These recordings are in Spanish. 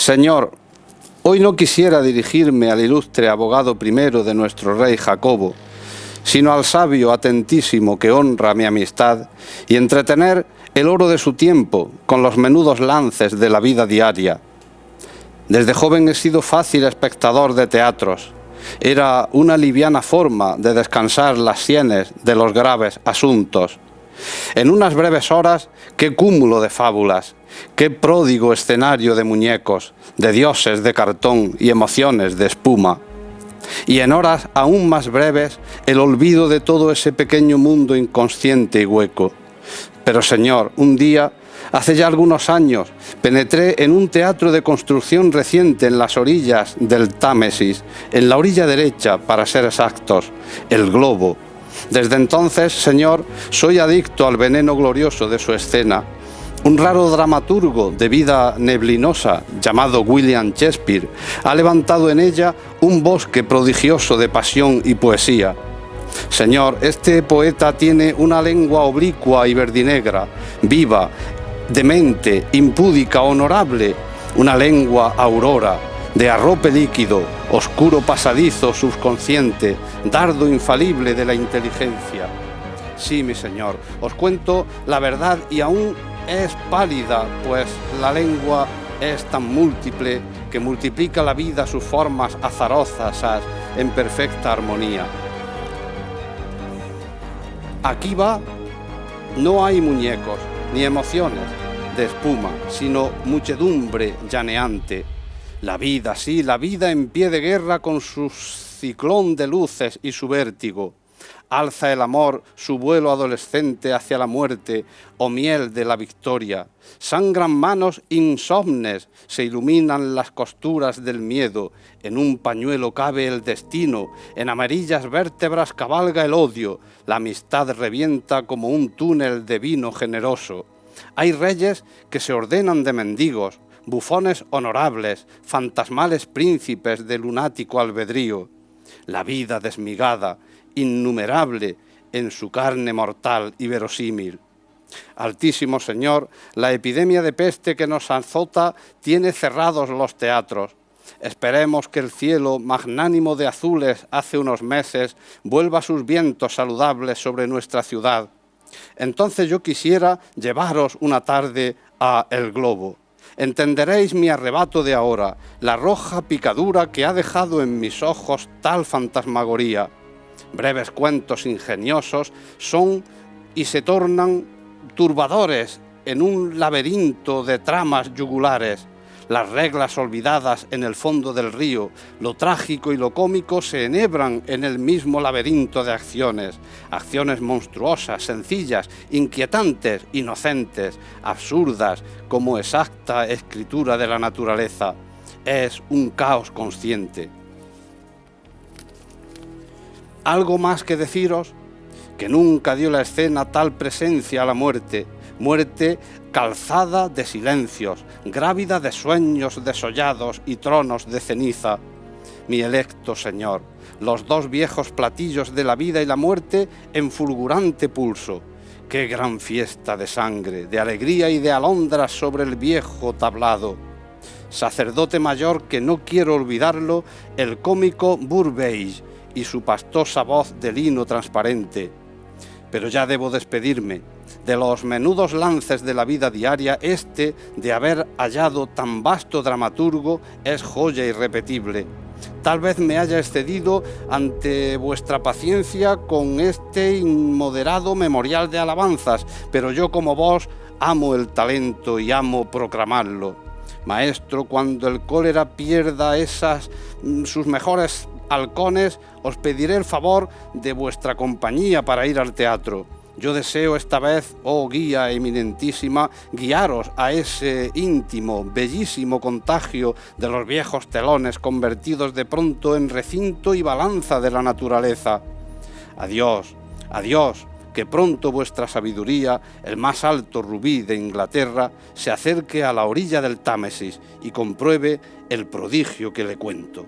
Señor, hoy no quisiera dirigirme al ilustre abogado primero de nuestro rey Jacobo, sino al sabio atentísimo que honra mi amistad y entretener el oro de su tiempo con los menudos lances de la vida diaria. Desde joven he sido fácil espectador de teatros. Era una liviana forma de descansar las sienes de los graves asuntos. En unas breves horas, qué cúmulo de fábulas, qué pródigo escenario de muñecos, de dioses de cartón y emociones de espuma. Y en horas aún más breves, el olvido de todo ese pequeño mundo inconsciente y hueco. Pero, Señor, un día, hace ya algunos años, penetré en un teatro de construcción reciente en las orillas del Támesis, en la orilla derecha, para ser exactos, el Globo. Desde entonces, Señor, soy adicto al veneno glorioso de su escena. Un raro dramaturgo de vida neblinosa, llamado William Shakespeare, ha levantado en ella un bosque prodigioso de pasión y poesía. Señor, este poeta tiene una lengua oblicua y verdinegra, viva, demente, impúdica, honorable, una lengua aurora, de arrope líquido, oscuro pasadizo subconsciente, dardo infalible de la inteligencia. Sí, mi Señor, os cuento la verdad y aún es pálida, pues la lengua es tan múltiple que multiplica la vida sus formas azarosas en perfecta armonía. Aquí va, no hay muñecos ni emociones de espuma, sino muchedumbre llaneante. La vida, sí, la vida en pie de guerra con su ciclón de luces y su vértigo. Alza el amor su vuelo adolescente hacia la muerte, o miel de la victoria. Sangran manos insomnes, se iluminan las costuras del miedo. En un pañuelo cabe el destino, en amarillas vértebras cabalga el odio. La amistad revienta como un túnel de vino generoso. Hay reyes que se ordenan de mendigos, bufones honorables, fantasmales príncipes de lunático albedrío. La vida desmigada, innumerable en su carne mortal y verosímil. Altísimo Señor, la epidemia de peste que nos azota tiene cerrados los teatros. Esperemos que el cielo, magnánimo de azules hace unos meses, vuelva sus vientos saludables sobre nuestra ciudad. Entonces yo quisiera llevaros una tarde a El Globo. Entenderéis mi arrebato de ahora, la roja picadura que ha dejado en mis ojos tal fantasmagoría. Breves cuentos ingeniosos son y se tornan turbadores en un laberinto de tramas yugulares. Las reglas olvidadas en el fondo del río, lo trágico y lo cómico se enhebran en el mismo laberinto de acciones. Acciones monstruosas, sencillas, inquietantes, inocentes, absurdas, como exacta escritura de la naturaleza. Es un caos consciente. ¿Algo más que deciros? Que nunca dio la escena tal presencia a la muerte, muerte calzada de silencios, grávida de sueños desollados y tronos de ceniza. Mi electo Señor, los dos viejos platillos de la vida y la muerte en fulgurante pulso. Qué gran fiesta de sangre, de alegría y de alondras sobre el viejo tablado. Sacerdote mayor que no quiero olvidarlo, el cómico Burbage y su pastosa voz de lino transparente. Pero ya debo despedirme. De los menudos lances de la vida diaria, de haber hallado tan vasto dramaturgo, es joya irrepetible. Tal vez me haya excedido ante vuestra paciencia con este inmoderado memorial de alabanzas, pero yo como vos amo el talento y amo proclamarlo. Maestro, cuando el cólera pierda sus mejores halcones, os pediré el favor de vuestra compañía para ir al teatro. Yo deseo esta vez, oh guía eminentísima, guiaros a ese íntimo, bellísimo contagio de los viejos telones convertidos de pronto en recinto y balanza de la naturaleza. Adiós, adiós, que pronto vuestra sabiduría, el más alto rubí de Inglaterra, se acerque a la orilla del Támesis y compruebe el prodigio que le cuento.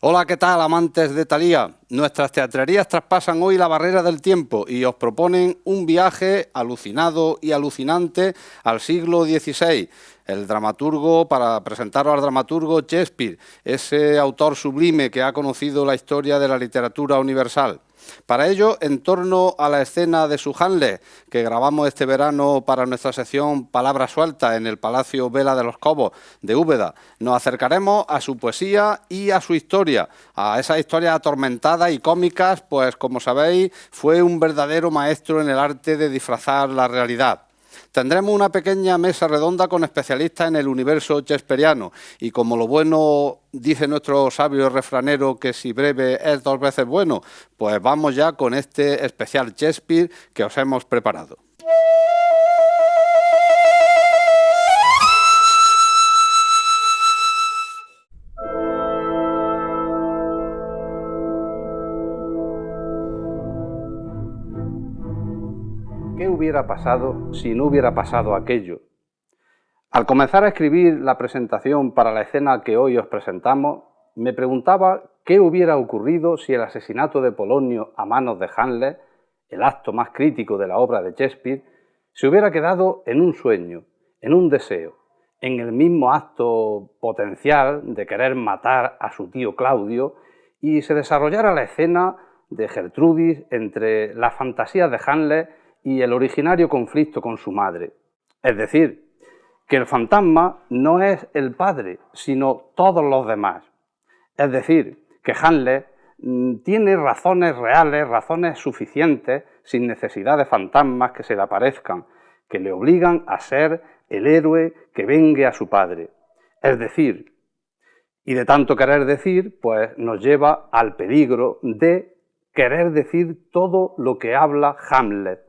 Hola, ¿qué tal, amantes de Thalía? Nuestras teatrerías traspasan hoy la barrera del tiempo y os proponen un viaje alucinado y alucinante al siglo XVI. El dramaturgo, para presentaros al dramaturgo Shakespeare, ese autor sublime que ha conocido la historia de la literatura universal. Para ello, en torno a la escena de su Hamlet, que grabamos este verano para nuestra sección Palabras Sueltas en el Palacio Vela de los Cobos de Úbeda, nos acercaremos a su poesía y a su historia, a esas historias atormentadas y cómicas, pues como sabéis, fue un verdadero maestro en el arte de disfrazar la realidad. Tendremos una pequeña mesa redonda con especialistas en el universo shakespeariano y como lo bueno dice nuestro sabio refranero que si breve es dos veces bueno, pues vamos ya con este especial Shakespeare que os hemos preparado. ¿Qué hubiera pasado si no hubiera pasado aquello? Al comenzar a escribir la presentación para la escena que hoy os presentamos, me preguntaba qué hubiera ocurrido si el asesinato de Polonio a manos de Hamlet, el acto más crítico de la obra de Shakespeare, se hubiera quedado en un sueño, en un deseo, en el mismo acto potencial de querer matar a su tío Claudio y se desarrollara la escena de Gertrudis entre las fantasías de Hamlet y el originario conflicto con su madre. Es decir, que el fantasma no es el padre, sino todos los demás. Es decir, que Hamlet tiene razones reales, razones suficientes, sin necesidad de fantasmas que se le aparezcan, que le obligan a ser el héroe que vengue a su padre. Es decir, y de tanto querer decir, pues nos lleva al peligro de querer decir todo lo que habla Hamlet.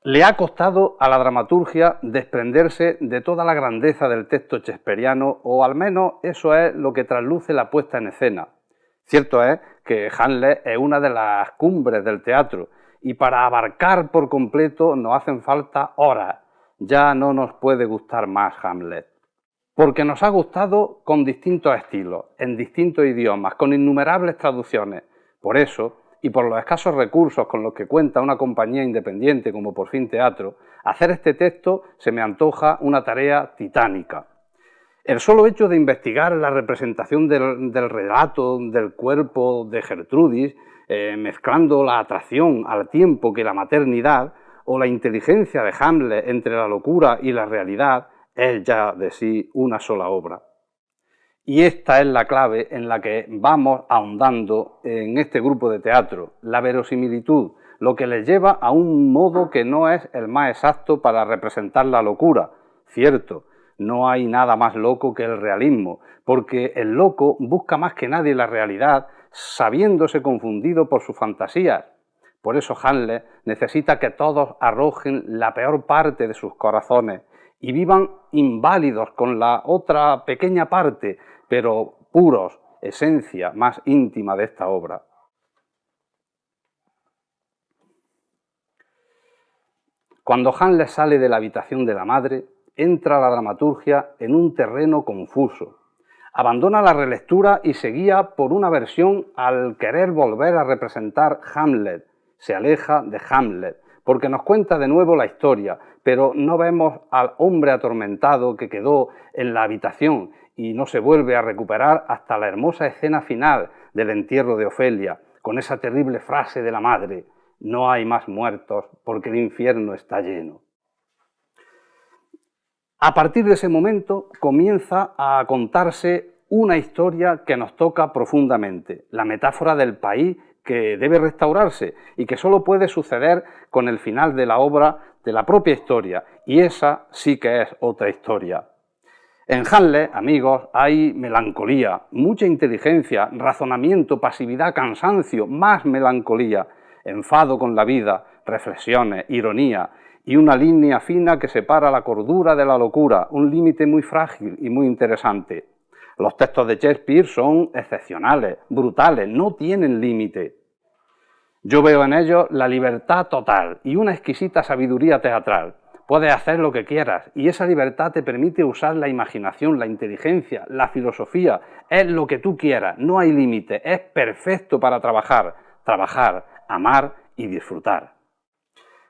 Le ha costado a la dramaturgia desprenderse de toda la grandeza del texto shakespeariano, o al menos eso es lo que trasluce la puesta en escena. Cierto es que Hamlet es una de las cumbres del teatro, y para abarcar por completo nos hacen falta horas. Ya no nos puede gustar más Hamlet. Porque nos ha gustado con distintos estilos, en distintos idiomas, con innumerables traducciones. Por eso, y por los escasos recursos con los que cuenta una compañía independiente como Por Fin Teatro, hacer este texto se me antoja una tarea titánica. El solo hecho de investigar la representación del relato del cuerpo de Gertrudis, mezclando la atracción al tiempo que la maternidad, o la inteligencia de Hamlet entre la locura y la realidad, es ya de sí una sola obra. Y esta es la clave en la que vamos ahondando en este grupo de teatro, la verosimilitud, lo que les lleva a un modo que no es el más exacto para representar la locura. Cierto, no hay nada más loco que el realismo, porque el loco busca más que nadie la realidad, sabiéndose confundido por sus fantasías. Por eso Hamlet necesita que todos arrojen la peor parte de sus corazones y vivan inválidos con la otra pequeña parte, pero puros, esencia más íntima de esta obra. Cuando Hamlet sale de la habitación de la madre, entra la dramaturgia en un terreno confuso. Abandona la relectura y se guía por una versión al querer volver a representar Hamlet. Se aleja de Hamlet, porque nos cuenta de nuevo la historia, pero no vemos al hombre atormentado que quedó en la habitación y no se vuelve a recuperar hasta la hermosa escena final del entierro de Ofelia, con esa terrible frase de la madre: no hay más muertos porque el infierno está lleno. A partir de ese momento comienza a contarse una historia que nos toca profundamente, la metáfora del país que debe restaurarse y que solo puede suceder con el final de la obra, de la propia historia, y esa sí que es otra historia. En Hamlet, amigos, hay melancolía, mucha inteligencia, razonamiento, pasividad, cansancio, más melancolía, enfado con la vida, reflexiones, ironía y una línea fina que separa la cordura de la locura, un límite muy frágil y muy interesante. Los textos de Shakespeare son excepcionales, brutales, no tienen límite. Yo veo en ellos la libertad total y una exquisita sabiduría teatral. Puedes hacer lo que quieras y esa libertad te permite usar la imaginación, la inteligencia, la filosofía. Es lo que tú quieras, no hay límite, es perfecto para trabajar, amar y disfrutar.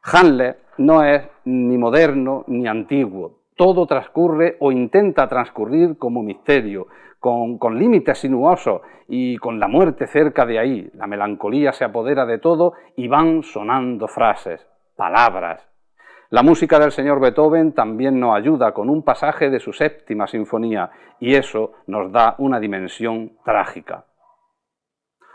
Hamlet no es ni moderno ni antiguo. Todo transcurre o intenta transcurrir como misterio, con límites sinuosos y con la muerte cerca de ahí. La melancolía se apodera de todo y van sonando frases, palabras. La música del señor Beethoven también nos ayuda con un pasaje de su séptima sinfonía y eso nos da una dimensión trágica.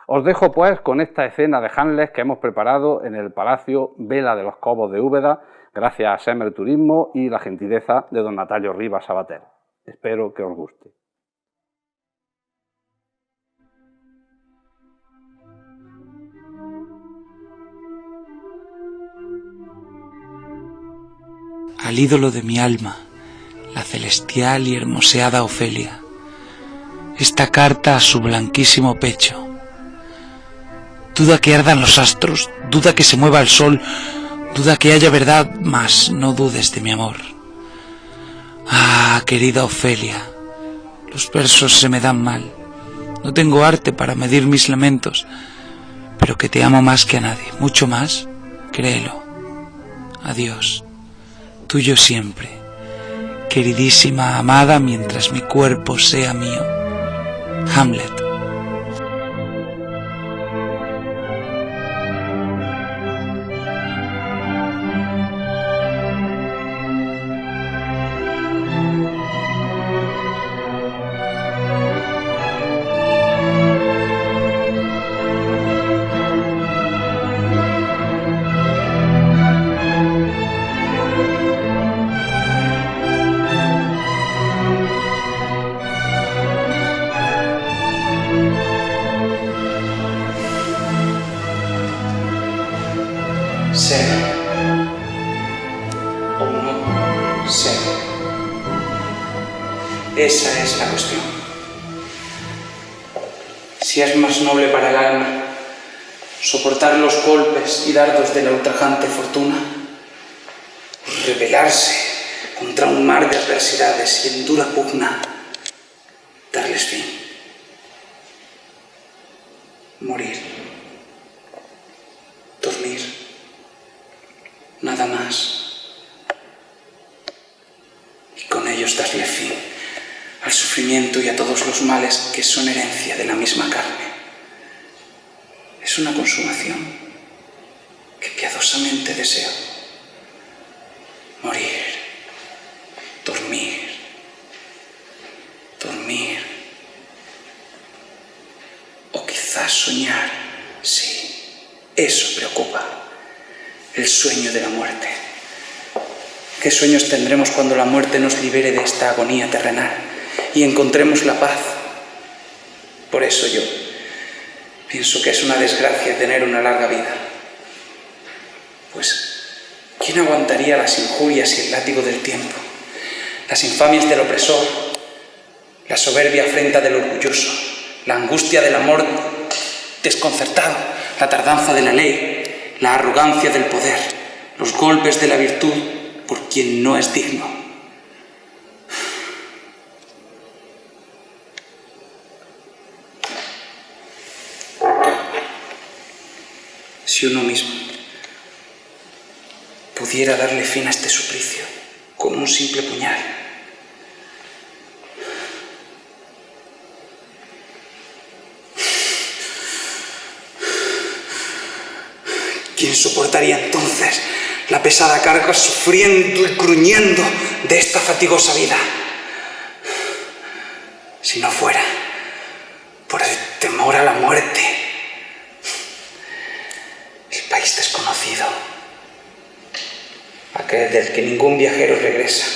Os dejo pues con esta escena de Hamlet que hemos preparado en el Palacio Vela de los Cobos de Úbeda, gracias a Semer Turismo y la gentileza de don Natalio Rivas Sabater. Espero que os guste. Al ídolo de mi alma, la celestial y hermoseada Ofelia, esta carta a su blanquísimo pecho. Duda que ardan los astros, duda que se mueva el sol, duda que haya verdad, mas no dudes de mi amor. Ah, querida Ofelia, los versos se me dan mal, no tengo arte para medir mis lamentos, pero que te amo más que a nadie, mucho más, créelo. Adiós. Tuyo siempre, queridísima amada, mientras mi cuerpo sea mío. Hamlet. Ser o no ser. Esa es la cuestión. Si es más noble para el alma soportar los golpes y dardos de la ultrajante fortuna, o rebelarse contra un mar de adversidades y en dura pugna darles fin. Morir. Dormir. Nada más. Y con ellos darle fin al sufrimiento y a todos los males que son herencia de la misma carne. Es una consumación que piadosamente deseo. Morir, dormir, dormir. O quizás soñar, sí, eso preocupa. El sueño de la muerte. ¿Qué sueños tendremos cuando la muerte nos libere de esta agonía terrenal y encontremos la paz? Por eso yo pienso que es una desgracia tener una larga vida. Pues, ¿quién aguantaría las injurias y el látigo del tiempo? Las infamias del opresor, la soberbia afrenta del orgulloso, la angustia del amor desconcertado, la tardanza de la ley, la arrogancia del poder, los golpes de la virtud por quien no es digno. Si uno mismo pudiera darle fin a este suplicio con un simple puñal, ¿quién soportaría entonces la pesada carga sufriendo y gruñendo de esta fatigosa vida? Si no fuera por el temor a la muerte, el país desconocido, aquel del que ningún viajero regresa,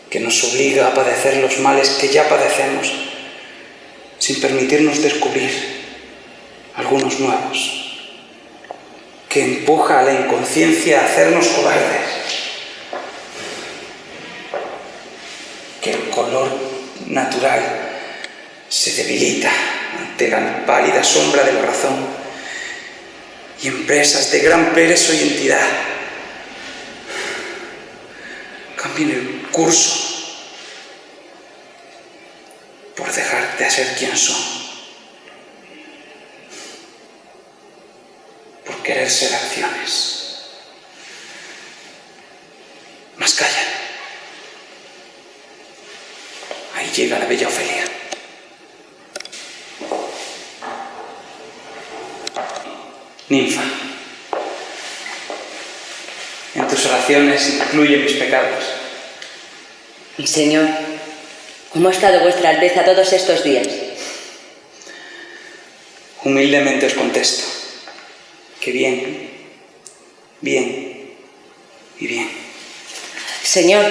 que nos obliga a padecer los males que ya padecemos, sin permitirnos descubrir algunos nuevos, que empuja a la inconsciencia a hacernos cobardes, que el color natural se debilita ante la pálida sombra de la razón y empresas de gran peso y entidad cambien el curso por dejar de ser quien son, por querer ser acciones. Mas calla. Ahí llega la bella Ofelia. Ninfa, en tus oraciones incluye mis pecados. Mi señor, ¿cómo ha estado vuestra Alteza todos estos días? Humildemente os contesto que bien, bien y bien. Señor,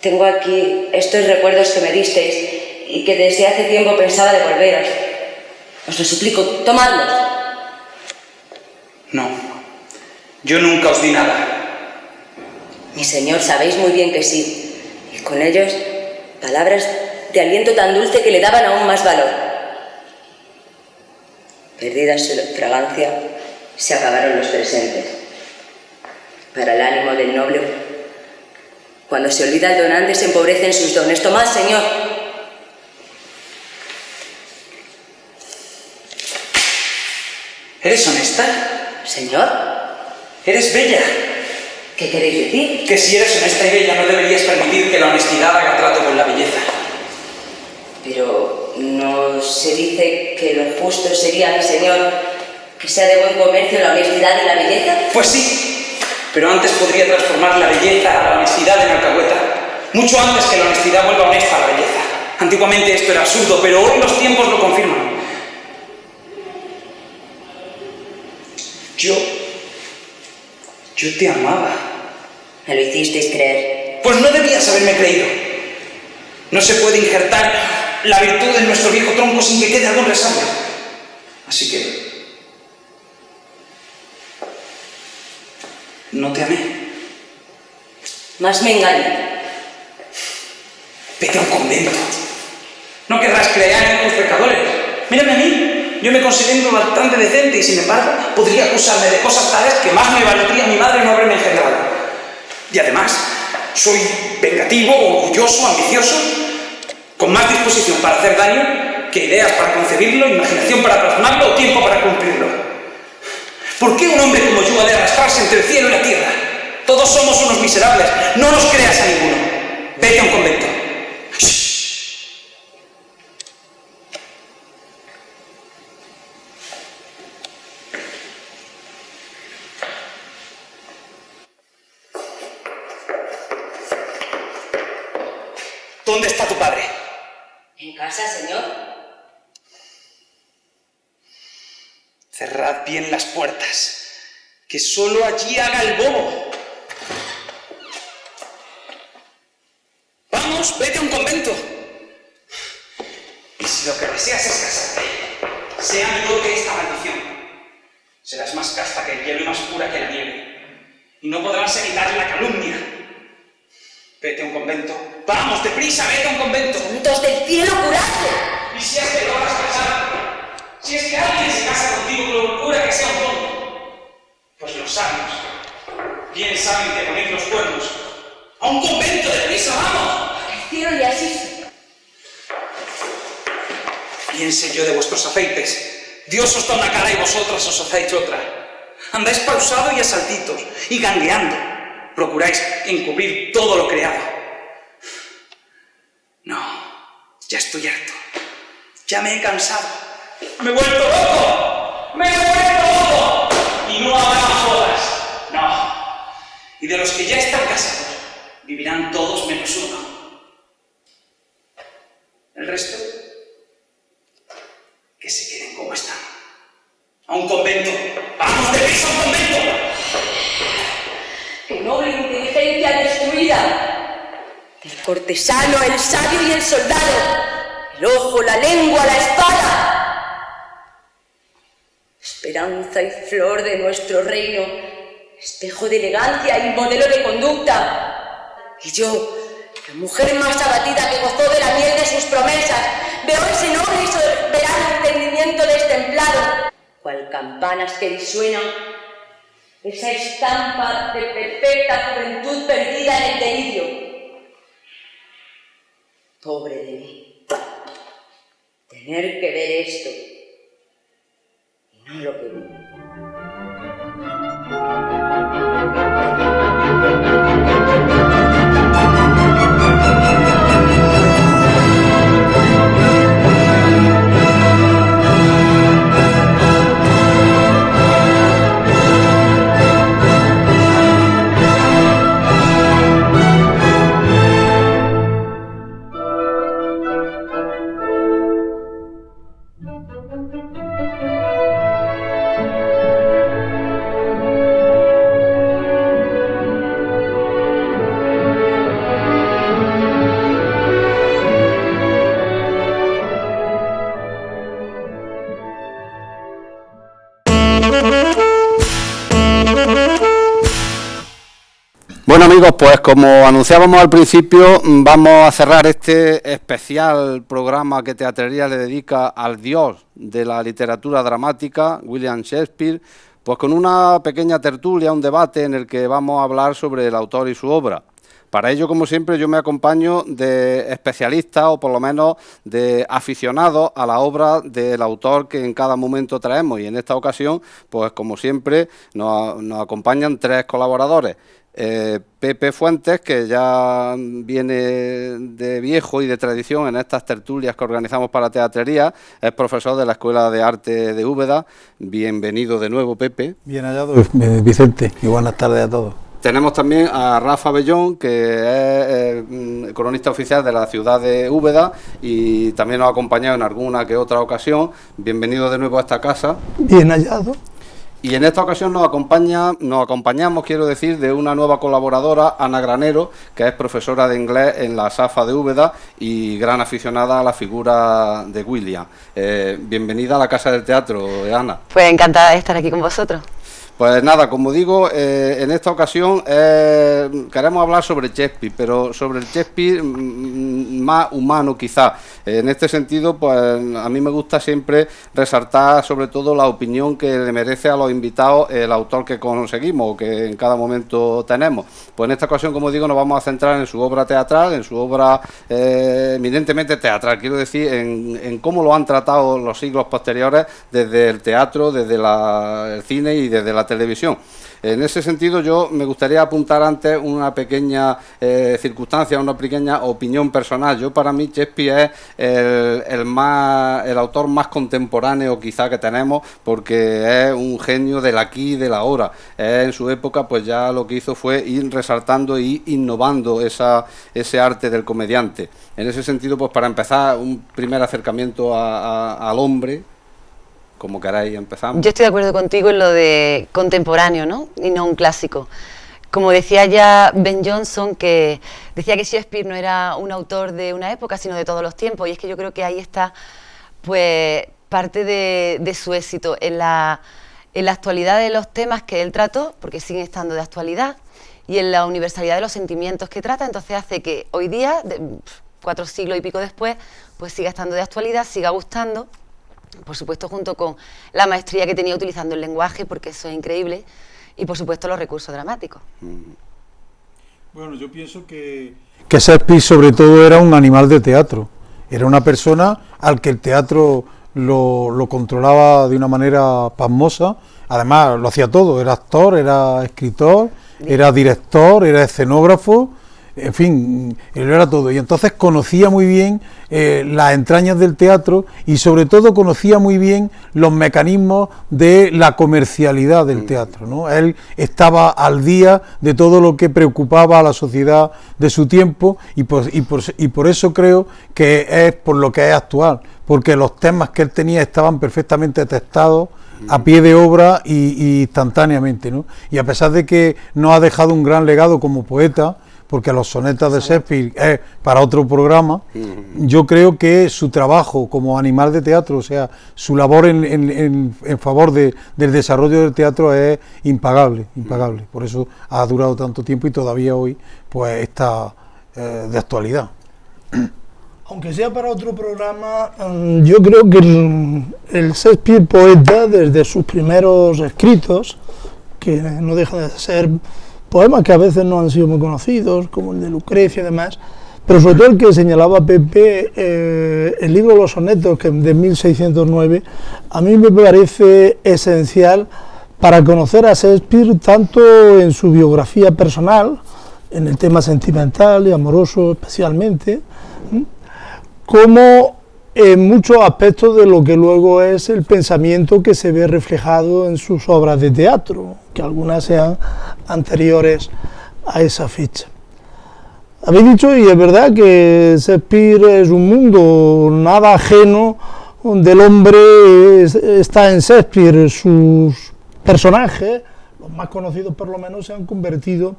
tengo aquí estos recuerdos que me disteis y que desde hace tiempo pensaba devolveros. Os lo suplico, tomadlos. No, yo nunca os di nada. Mi señor, sabéis muy bien que sí. Y con ellos, palabras de aliento tan dulce que le daban aún más valor. Perdida su fragancia, se acabaron los presentes. Para el ánimo del noble, cuando se olvida el donante, se empobrecen sus dones. Tomad, señor. ¿Eres honesta? Señor, ¿Eres bella? ¿qué queréis decir? Que si eres honesta y bella no deberías permitir que la honestidad haga trato con la belleza. Pero ¿no se dice que lo justo sería, mi señor, que sea de buen comercio la honestidad y la belleza? Pues sí, pero antes podría transformar la belleza, la honestidad en alcahueta. Mucho antes que la honestidad vuelva honesta a la belleza. Antiguamente esto era absurdo, pero hoy los tiempos lo confirman. Yo te amaba. Me lo hicisteis creer. Pues no debías haberme creído. No se puede injertar la virtud en nuestro viejo tronco sin que quede algún resabios. Así que no te amé. Más me engañan. Vete a un convento. No querrás creer en tus pecadores. Mírame a mí. Yo me considero bastante decente y, sin embargo, podría acusarme de cosas tales que más me valdría mi madre no haberme engendrado. Y además, soy vengativo, orgulloso, ambicioso, con más disposición para hacer daño que ideas para concebirlo, imaginación para plasmarlo o tiempo para cumplirlo. ¿Por qué un hombre como yo ha de arrastrarse entre el cielo y la tierra? Todos somos unos miserables. No nos creas a ninguno. Vete a un convento. ¿Dónde está tu padre? ¿En casa, señor? Cerrad bien las puertas, que solo allí haga el bobo. Vamos, vete a un convento. Y si lo que deseas es casarte, sea menor que esta maldición. Serás más casta que el hielo y más pura que la nieve. Y no podrás evitar la calumnia. Vete a un convento. ¡Vamos, deprisa, vete a un convento! ¡Santos del cielo, curadle! Y si es que logras casarte, si es que alguien se casa contigo con locura que sea un tonto, pues los sabios bien saben que ponéis los cuernos. ¡A un convento, deprisa, vamos! El cielo le asiste. Piense yo de vuestros afeites. Dios os da una cara y vosotras os hacéis otra. Andáis pausado y a saltitos, y gangueando. Procuráis encubrir todo lo creado. No, ya estoy harto. Ya me he cansado. ¡Me he vuelto loco! ¡Me he vuelto loco! Y no habrá más bodas. No. Y de los que ya están casados, vivirán todos menos uno. El resto, que se queden como están. ¡A un convento! ¡Vamos deprisa a un convento! ¡Qué noble inteligencia destruida! El cortesano, el sabio y el soldado, el ojo, la lengua, la espada. Esperanza y flor de nuestro reino, espejo de elegancia y modelo de conducta. Y yo, la mujer más abatida que gozó de la miel de sus promesas, veo ese noble y soberano entendimiento destemplado. cual campanas que disuenan, esa estampa de perfecta juventud perdida en el delirio. Pobre de mí, tener que ver esto y no lo que vi. Bueno amigos, pues como anunciábamos al principio, vamos a cerrar este especial programa que Teatrería le dedica al dios de la literatura dramática, William Shakespeare, pues con una pequeña tertulia, un debate en el que vamos a hablar sobre el autor y su obra. Para ello, como siempre, yo me acompaño de especialistas o por lo menos de aficionados a la obra del autor que en cada momento traemos, y en esta ocasión, pues como siempre, nos acompañan 3 colaboradores. Pepe Fuentes, que ya viene de viejo y de tradición en estas tertulias que organizamos para Teatrería, es profesor de la Escuela de Arte de Úbeda. Bienvenido de nuevo, Pepe. Bien hallado, Vicente, y buenas tardes a todos. Tenemos también a Rafa Bellón, que es cronista oficial de la ciudad de Úbeda y también nos ha acompañado en alguna que otra ocasión. Bienvenido de nuevo a esta casa. Bien hallado. Y en esta ocasión nos acompañamos, quiero decir, de una nueva colaboradora, Ana Granero, que es profesora de inglés en la SAFA de Úbeda y gran aficionada a la figura de William. Bienvenida a la Casa del Teatro, Ana. Pues encantada de estar aquí con vosotros. Pues nada, como digo, en esta ocasión queremos hablar sobre Shakespeare, pero sobre el Shakespeare más humano quizá. En este sentido, pues a mí me gusta siempre resaltar sobre todo la opinión que le merece a los invitados el autor que conseguimos o que en cada momento tenemos. Pues en esta ocasión, como digo, nos vamos a centrar en su obra teatral, en su obra eminentemente teatral, quiero decir, en cómo lo han tratado los siglos posteriores desde el teatro, desde el cine y desde la televisión. En ese sentido, yo me gustaría apuntar antes una pequeña circunstancia, una pequeña opinión personal. Yo, para mí, Shakespeare es el autor más contemporáneo quizá que tenemos, porque es un genio del aquí y del ahora. En su época, pues ya lo que hizo fue ir resaltando e innovando ese arte del comediante. En ese sentido, pues para empezar, un primer acercamiento al hombre. Como queráis, empezamos. Yo estoy de acuerdo contigo en lo de contemporáneo, ¿no? Y no un clásico. Como decía ya Ben Jonson, que decía que Shakespeare no era un autor de una época, sino de todos los tiempos. Y es que yo creo que ahí está, pues, parte de su éxito en la actualidad de los temas que él trató, porque siguen estando de actualidad, y en la universalidad de los sentimientos que trata. Entonces hace que hoy día, 4 siglos y pico después, pues siga estando de actualidad, siga gustando. Por supuesto, junto con la maestría que tenía utilizando el lenguaje, porque eso es increíble, y por supuesto los recursos dramáticos. Bueno, yo pienso que Shakespeare sobre todo era un animal de teatro, era una persona al que el teatro lo controlaba de una manera pasmosa. Además lo hacía todo, era actor, era escritor, era director, era escenógrafo. En fin, él era todo, y entonces conocía muy bien las entrañas del teatro y sobre todo conocía muy bien los mecanismos de la comercialidad del teatro, ¿no? Él estaba al día de todo lo que preocupaba a la sociedad de su tiempo y por eso creo que es por lo que es actual, porque los temas que él tenía estaban perfectamente testados a pie de obra y instantáneamente, ¿no? Y a pesar de que no ha dejado un gran legado como poeta, porque los sonetas de Shakespeare es para otro programa, yo creo que su trabajo como animal de teatro, o sea, su labor en favor del desarrollo del teatro es impagable. Por eso ha durado tanto tiempo y todavía hoy pues está de actualidad. Aunque sea para otro programa, yo creo que el Shakespeare poeta, desde sus primeros escritos, que no dejan de ser poemas que a veces no han sido muy conocidos, como el de Lucrecia y demás, pero sobre todo el que señalaba Pepe, el libro Los Sonetos, que de 1609, a mí me parece esencial para conocer a Shakespeare tanto en su biografía personal, en el tema sentimental y amoroso especialmente, como en muchos aspectos de lo que luego es el pensamiento que se ve reflejado en sus obras de teatro, que algunas sean anteriores a esa fecha. Habéis dicho, y es verdad, que Shakespeare es un mundo nada ajeno del hombre, está en Shakespeare. Sus personajes, los más conocidos por lo menos, se han convertido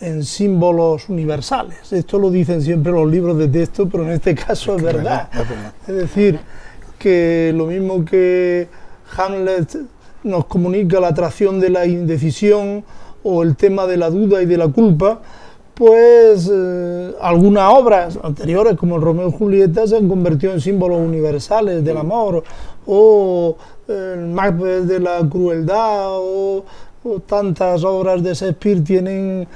en símbolos universales. Esto lo dicen siempre los libros de texto, pero en este caso es verdad. Es decir, que lo mismo que Hamlet nos comunica la atracción de la indecisión o el tema de la duda y de la culpa, pues algunas obras anteriores como el Romeo y Julieta se han convertido en símbolos universales del amor, o el Macbeth de la crueldad, o tantas obras de Shakespeare tienen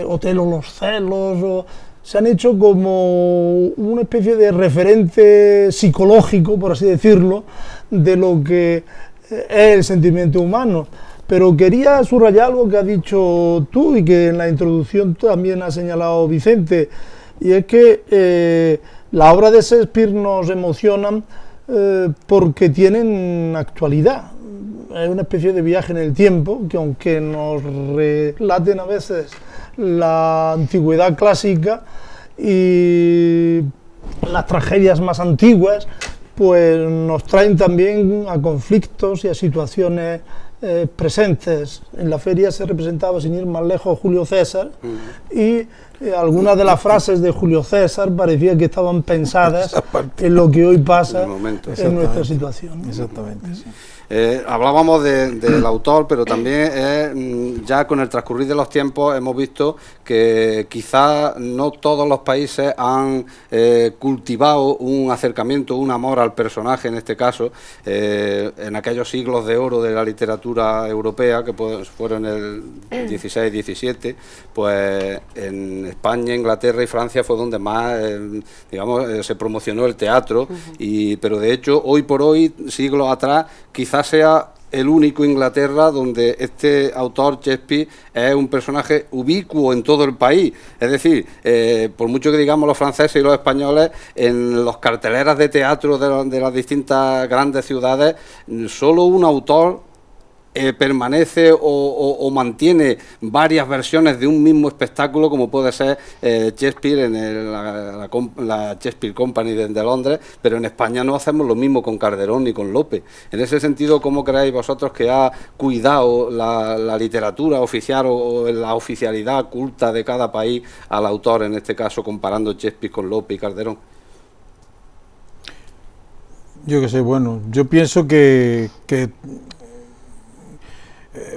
Otelo, los celos, se han hecho como una especie de referente psicológico, por así decirlo, de lo que es el sentimiento humano. Pero quería subrayar algo que has dicho tú y que en la introducción también ha señalado Vicente, y es que la obra de Shakespeare nos emocionan porque tienen actualidad. Es una especie de viaje en el tiempo, que aunque nos relaten a veces la antigüedad clásica y las tragedias más antiguas, pues nos traen también a conflictos y a situaciones presentes. En la feria se representaba, sin ir más lejos, Julio César, y algunas de las frases de Julio César parecía que estaban pensadas en lo que hoy pasa en nuestra situación. Exactamente, sí. Hablábamos del autor, pero también ya con el transcurrir de los tiempos hemos visto que quizás no todos los países han cultivado un acercamiento, un amor al personaje, en este caso, en aquellos siglos de oro de la literatura europea, que fueron el 16-17, pues en España, Inglaterra y Francia fue donde más, se promocionó el teatro, pero de hecho, hoy por hoy, siglos atrás, quizás sea el único Inglaterra donde este autor, Shakespeare, es un personaje ubicuo en todo el país. Es decir, por mucho que digamos los franceses y los españoles, en los carteleras de teatro de las distintas grandes ciudades, solo un autor permanece o mantiene varias versiones de un mismo espectáculo, como puede ser Shakespeare en la Shakespeare Company de Londres, pero en España no hacemos lo mismo con Calderón ni con Lope. En ese sentido, ¿cómo creéis vosotros que ha cuidado la literatura oficial o la oficialidad culta de cada país al autor, en este caso comparando Shakespeare con Lope y Calderón? Yo qué sé, bueno, yo pienso que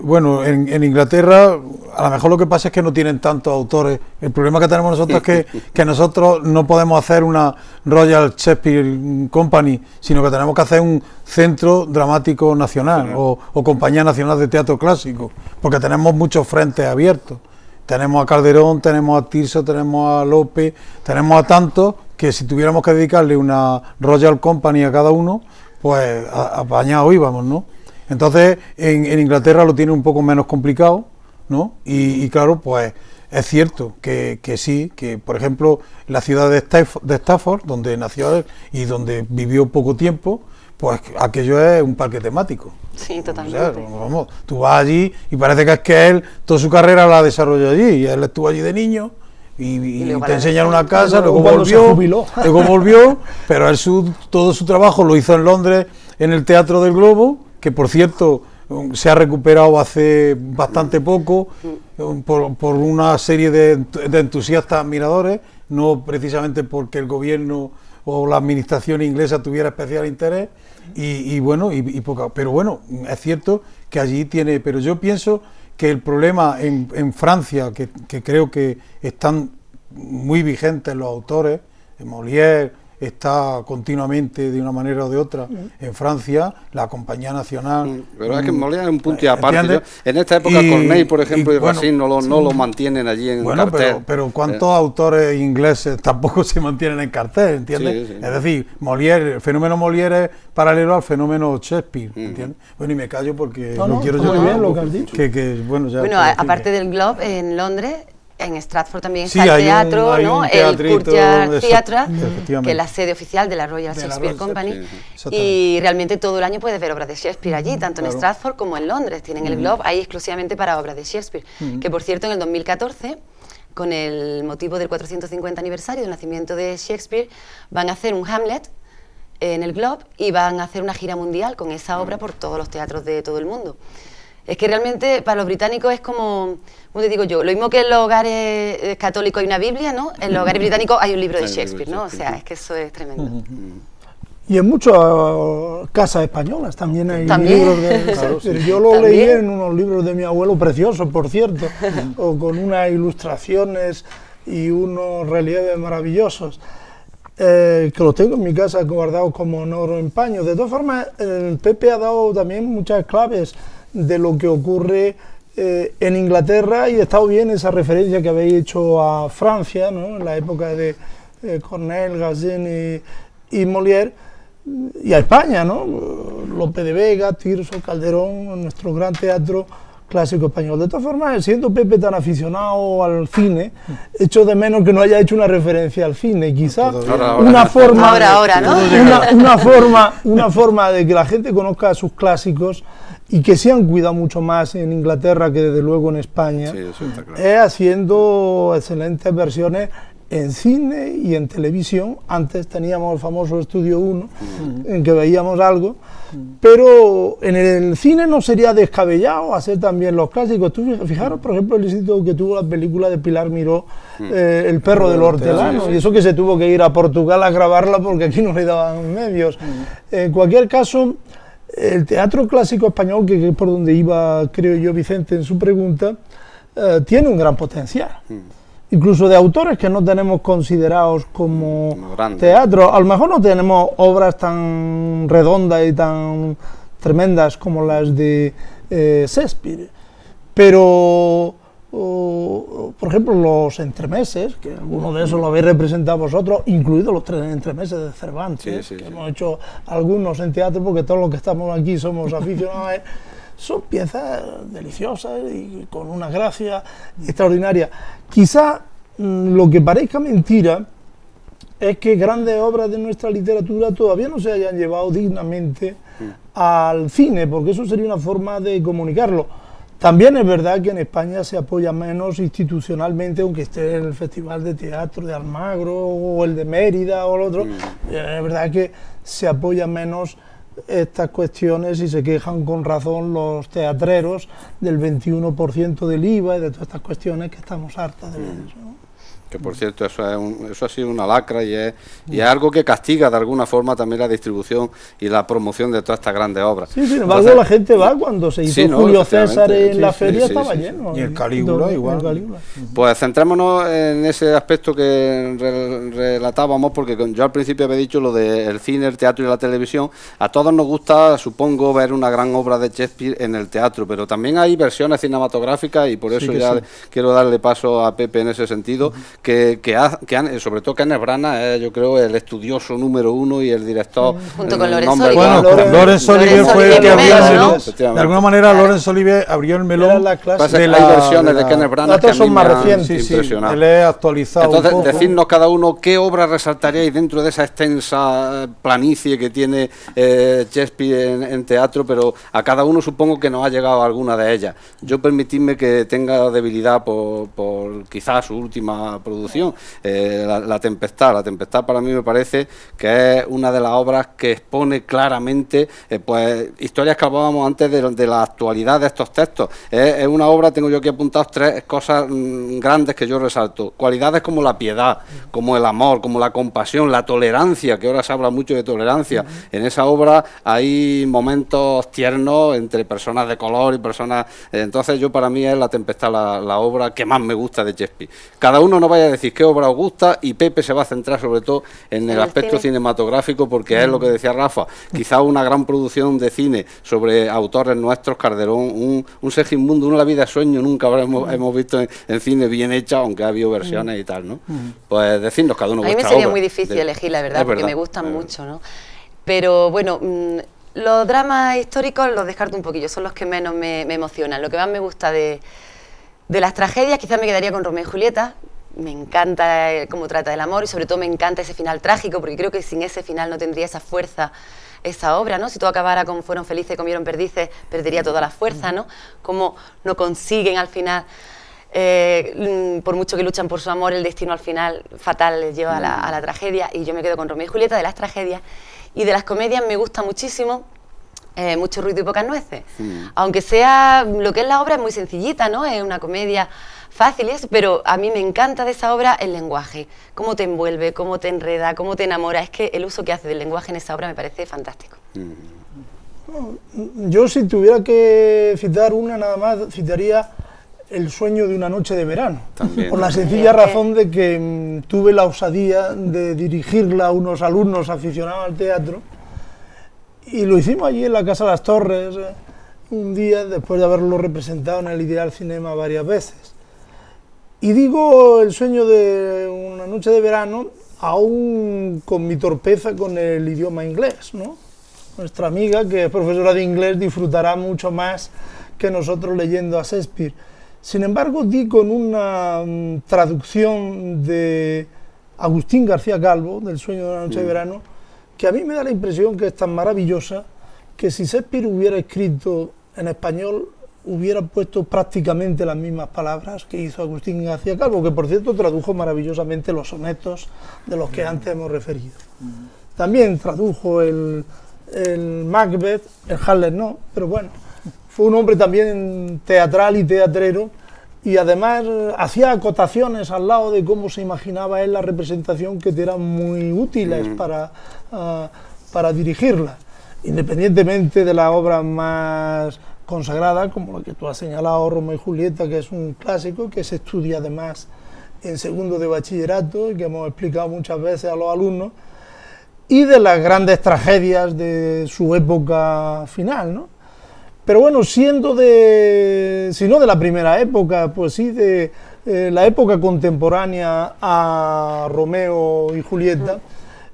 en Inglaterra a lo mejor lo que pasa es que no tienen tantos autores. El problema que tenemos nosotros es que nosotros no podemos hacer una Royal Shakespeare Company, sino que tenemos que hacer un Centro Dramático Nacional o Compañía Nacional de Teatro Clásico, porque tenemos muchos frentes abiertos. Tenemos a Calderón, tenemos a Tirso, tenemos a Lope, tenemos a tantos que si tuviéramos que dedicarle una Royal Company a cada uno, pues apañado íbamos, ¿no? Entonces, en Inglaterra lo tiene un poco menos complicado, ¿no? Y claro, pues es cierto que sí, que por ejemplo la ciudad de Stafford, donde nació él y donde vivió poco tiempo, pues aquello es un parque temático. Sí, totalmente. O sea, vamos, tú vas allí y parece que es que él toda su carrera la desarrolló allí, y él estuvo allí de niño y te enseñan una casa, luego volvió, pero él todo su trabajo lo hizo en Londres, en el Teatro del Globo, que por cierto se ha recuperado hace bastante poco por una serie de entusiastas admiradores, no precisamente porque el gobierno o la administración inglesa tuviera especial interés, pero bueno, es cierto que allí tiene, pero yo pienso que el problema en Francia, que creo que están muy vigentes los autores, Molière, está continuamente de una manera o de otra en Francia, la Compañía Nacional. Pero es que Molière es un punto y aparte. En esta época Y, Corneille, por ejemplo, y bueno, Racine no lo mantienen allí en bueno, cartel. pero ¿cuántos autores ingleses tampoco se mantienen en cartel, entiendes? Sí, sí. Es decir, Molière, el fenómeno Molière es paralelo al fenómeno Shakespeare, ¿entiendes? Bueno, y me callo porque no quiero muy yo bien lo que has dicho. Bueno, ya, Bueno, aparte del Globe, en Londres, en Stratford también Sí, está el hay teatro, un ¿no? El teatrito, Courtyard Theatre, efectivamente. que es la sede oficial de la Royal De la Shakespeare Royal Company. Shakespeare, Y realmente todo el año puedes ver obras de Shakespeare allí, tanto en Stratford como en Londres. Tienen el Globe ahí exclusivamente para obras de Shakespeare. Que por cierto, en el 2014, con el motivo del 450 aniversario del nacimiento de Shakespeare, van a hacer un Hamlet en el Globe y van a hacer una gira mundial con esa obra por todos los teatros de todo el mundo. Es que realmente para los británicos es como te digo yo, lo mismo que en los hogares católicos hay una Biblia, ¿no? En los hogares británicos hay un libro de Shakespeare, ¿no? O sea, es que eso es tremendo. Y en muchas casas españolas también hay También. libros de Shakespeare. Yo lo También. leí en unos libros de mi abuelo, preciosos, por cierto, o con unas ilustraciones y unos relieves maravillosos, que los tengo en mi casa guardados como en oro en paño. De todas formas, el Pepe ha dado también muchas claves de lo que ocurre en Inglaterra, y ha estado bien esa referencia que habéis hecho a Francia, ¿no? En la época de Corneille, Gazin y Molière, y a España, ¿no? Lope de Vega, Tirso, Calderón, nuestro gran teatro clásico español. De todas formas, siendo Pepe tan aficionado al cine, echo de menos que no haya hecho una referencia al cine, quizá una forma, Ahora, ¿no? una forma de que la gente conozca sus clásicos, y que se han cuidado mucho más en Inglaterra que desde luego en España, Sí, eso está claro. es haciendo excelentes versiones en cine y en televisión. Antes teníamos el famoso Estudio 1, en que veíamos algo, pero en el cine no sería descabellado hacer también los clásicos. Tú fijaros, por ejemplo, el éxito que tuvo la película de Pilar Miró, El perro del hortelano, y eso que se tuvo que ir a Portugal a grabarla porque aquí no le daban medios. En cualquier caso, el teatro clásico español, que es por donde iba, creo yo, Vicente, en su pregunta, tiene un gran potencial. Incluso de autores que no tenemos considerados como teatro. A lo mejor no tenemos obras tan redondas y tan tremendas como las de Shakespeare, pero por ejemplo los entremeses, que algunos de esos lo habéis representado vosotros, incluidos los tres entremeses de Cervantes, que hemos hecho algunos en teatro, porque todos los que estamos aquí somos aficionados. Son piezas deliciosas y con una gracia extraordinaria. Quizá lo que parezca mentira es que grandes obras de nuestra literatura todavía no se hayan llevado dignamente al cine, porque eso sería una forma de comunicarlo. También es verdad que en España se apoya menos institucionalmente, aunque esté el Festival de Teatro de Almagro o el de Mérida o el otro. Es verdad que se apoya menos estas cuestiones y se quejan con razón los teatreros del 21% del IVA y de todas estas cuestiones que estamos hartas de ver, ¿no? Que por cierto, eso ha sido una lacra y es algo que castiga de alguna forma también la distribución y la promoción de todas estas grandes obras. Sí, sin embargo, la gente va cuando se hizo Julio César en la feria, estaba lleno. Y el Calígula igual. Pues centrémonos en ese aspecto que relatábamos, porque yo al principio había dicho lo del cine, el teatro y la televisión. A todos nos gusta, supongo, ver una gran obra de Shakespeare en el teatro, pero también hay versiones cinematográficas, y por eso quiero darle paso a Pepe en ese sentido, que sobre todo Kenneth Branagh, yo creo, el estudioso número uno y el director. Junto con Laurence nombre Olivier. claro. Laurence Olivier fue el que abrió el melón. ¿no? De alguna manera, Laurence Olivier abrió el melón. La clase Hay versiones de Kenneth Branagh que a mí son más me han recientes. impresionado. Él es actualizado. Entonces, un poco. decidnos cada uno qué obra resaltaríais dentro de esa extensa planicie que tiene Shakespeare en teatro, pero a cada uno supongo que nos ha llegado alguna de ellas. Yo permitidme que tenga debilidad por quizás su última producción, la Tempestad. La Tempestad para mí me parece que es una de las obras que expone claramente pues historias que hablábamos antes de la actualidad de estos textos. Es una obra, tengo yo aquí apuntados tres cosas grandes que yo resalto. Cualidades como la piedad, como el amor, como la compasión, la tolerancia, que ahora se habla mucho de tolerancia. En esa obra hay momentos tiernos entre personas de color y personas... entonces yo, para mí, es La Tempestad la obra que más me gusta de Shakespeare. Cada uno no vaya a decir qué obra os gusta y Pepe se va a centrar sobre todo en el aspecto cinematográfico, porque es lo que decía Rafa, quizá una gran producción de cine sobre autores nuestros, Calderón, un Segismundo, una La vida de sueño, nunca hemos visto en cine bien hecha, aunque ha habido versiones y tal, ¿no? Pues decirnos cada uno vuestra obra. A mí me sería muy difícil elegir, la verdad, porque me gustan mucho, ¿no? Pero bueno, los dramas históricos los descarto un poquillo, son los que menos me emocionan. Lo que más me gusta de las tragedias, quizás me quedaría con Romeo y Julieta. Me encanta cómo trata el amor y sobre todo me encanta ese final trágico, porque creo que sin ese final no tendría esa fuerza esa obra, ¿no? Si todo acabara como fueron felices, comieron perdices, perdería toda la fuerza, ¿no? Cómo no consiguen al final, por mucho que luchan por su amor, el destino al final fatal les lleva a la tragedia, y yo me quedo con Romeo y Julieta de las tragedias. Y de las comedias me gusta muchísimo Mucho ruido y pocas nueces. Aunque sea, lo que es la obra es muy sencillita, ¿no? Es una comedia fácil, pero a mí me encanta de esa obra el lenguaje, cómo te envuelve, cómo te enreda, cómo te enamora. Es que el uso que hace del lenguaje en esa obra me parece fantástico. Yo, si tuviera que citar una nada más, citaría El sueño de una noche de verano. También. Por la sencilla razón de que tuve la osadía de dirigirla a unos alumnos aficionados al teatro, y lo hicimos allí en la Casa de las Torres, un día después de haberlo representado en el Ideal Cinema varias veces. Y digo El sueño de una noche de verano, aún con mi torpeza con el idioma inglés, ¿no? Nuestra amiga, que es profesora de inglés, disfrutará mucho más que nosotros leyendo a Shakespeare. Sin embargo, di con una traducción de Agustín García Calvo, del sueño de una noche de verano, que a mí me da la impresión que es tan maravillosa que si Shakespeare hubiera escrito en español, hubiera puesto prácticamente las mismas palabras que hizo Agustín García Calvo, que por cierto tradujo maravillosamente los sonetos de los que antes hemos referido. También tradujo el Macbeth, el Hamlet no, pero bueno, fue un hombre también teatral y teatrero, y además hacía acotaciones al lado de cómo se imaginaba él la representación, que te eran muy útiles para dirigirla, independientemente de la obra más consagrada, como la que tú has señalado, Romeo y Julieta, que es un clásico, que se estudia además en segundo de bachillerato y que hemos explicado muchas veces a los alumnos, y de las grandes tragedias de su época final, ¿no? Pero bueno, siendo si no de la primera época, pues sí de la época contemporánea a Romeo y Julieta,